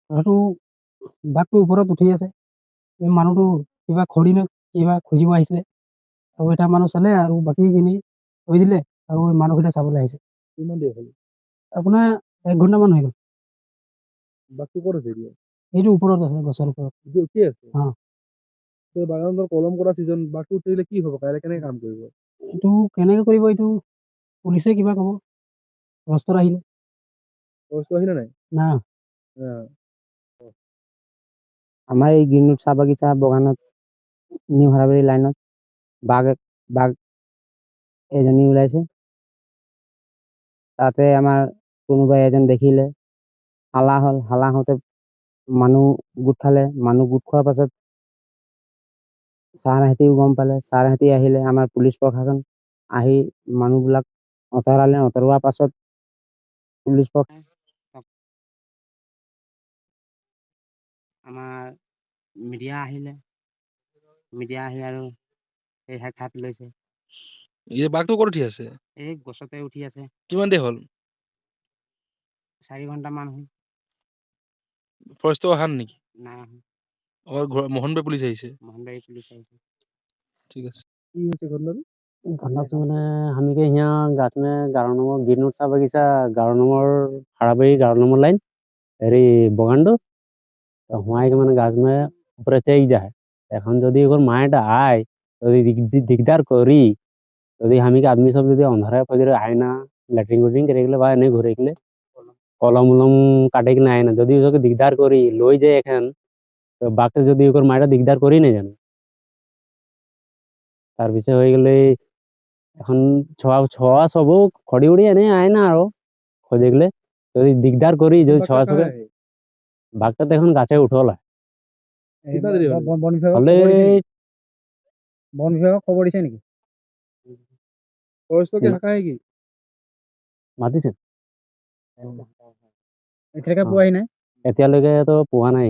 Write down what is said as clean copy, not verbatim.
আৰু বাঘটো ওপৰত উঠি আছে। এই মানুহটো কিবা খৰি নে কিবা খুজিব আহিছিলে আৰু এটা মানুহ চালে আৰু বাকীখিনি থৈ দিলে আৰু মানুহকেইটা চাবলৈ আহিছে। কিমান দেৰি হ'ল? আপোনাৰ 1 ঘণ্টামান হৈ গ'ল। বাঘটো ক'ত আছে এতিয়া? এইটো ওপৰত আছে, গছৰ ওপৰত। এতিয়া উঠি আছে? অঁ। বাগানত কলম কৰা ছিজন, বাঘটো উঠিলে কি হ'ব? কাইলৈ কেনেকে কাম কৰিব? এইটো কেনেকে কৰিব এইটো পুলিচে কিবা ক'ব ৰাস্তাত আহিলে। ফৰেষ্টৰ আহিলে নাই? না। আমাৰ এই গিৰনুট চাহ বাগিচা বাগানত নিউ হাৰাবাৰী লাইনত বাঘ এজনী ওলাইছে। তাতে আমাৰ কোনোবাই এজন দেখিলে, হালা হ'ল। হালা হওঁতে মানুহ গোট খালে। মানুহ গোট খোৱাৰ পাছত ছাৰহঁতেও গম পালে। ছাৰহঁতে আহিলে, আমাৰ পুলিচ প্ৰশাসন আহি মানুহবিলাক আঁতৰালে। আঁতৰোৱাৰ পাছত পুলিচ আমাৰ মিডিয়া আহিলে। মিডিয়া আহি আৰু সেই সাক্ষাৎ লৈছে। এই বাঘটো ক'ত উঠি আছে? এই গছতে উঠি আছে। কিমান দেৰি হ'ল? 4 ঘণ্টামান হ'ল। ফৰেষ্টৰ অহা নেকি? নাই অহা। মোহনবাৰী পুলিচ আহিছে? মোহনবাৰী পুলিচ আহিছে। ঠিক আছে। কি হৈছে ঘটনাটো? घटना से मैंने हम के यहाँ गाछ में 11 नंबर गिरनुट चाह बागिचा 11 नंबर हाराबारी 11 नंबर लाइन হেৰি বগানটো হুৱাইকে মানে গাছ में উপরে চেয়ে যায়। এখন যদি ওর মায়েটা আয় যদি দিকদার করি যদি আমি के आदमी सब যদি अंधारा फजरे आए ना लैट्रिन वेट्रिन करे गले বা এনে ঘুরে গেলে কলম উলম কাটে কিনা আয় না যদি ওকে দিকদার করি লই যায় এখন তো বাঘটা যদি ওর মায়েটা দিকদার করি না জানো তার বিষয় হয়ে গেলে এখন ছোয়া সবও খড়ি উড়ি এনে আয় না আরো খোঁজে গেলে যদি দিকদার করি যদি ছোয়া সবে বাঘটা তো এখন গাছে উঠল হলে বন বিভাগক খবৰ দিছে নেকি? ফৰেষ্টকে হাঁকাই কি? মাতিছে এতিয়ালৈকে পোৱাহি নাই? এতিয়ালৈকে তো পোৱা নাই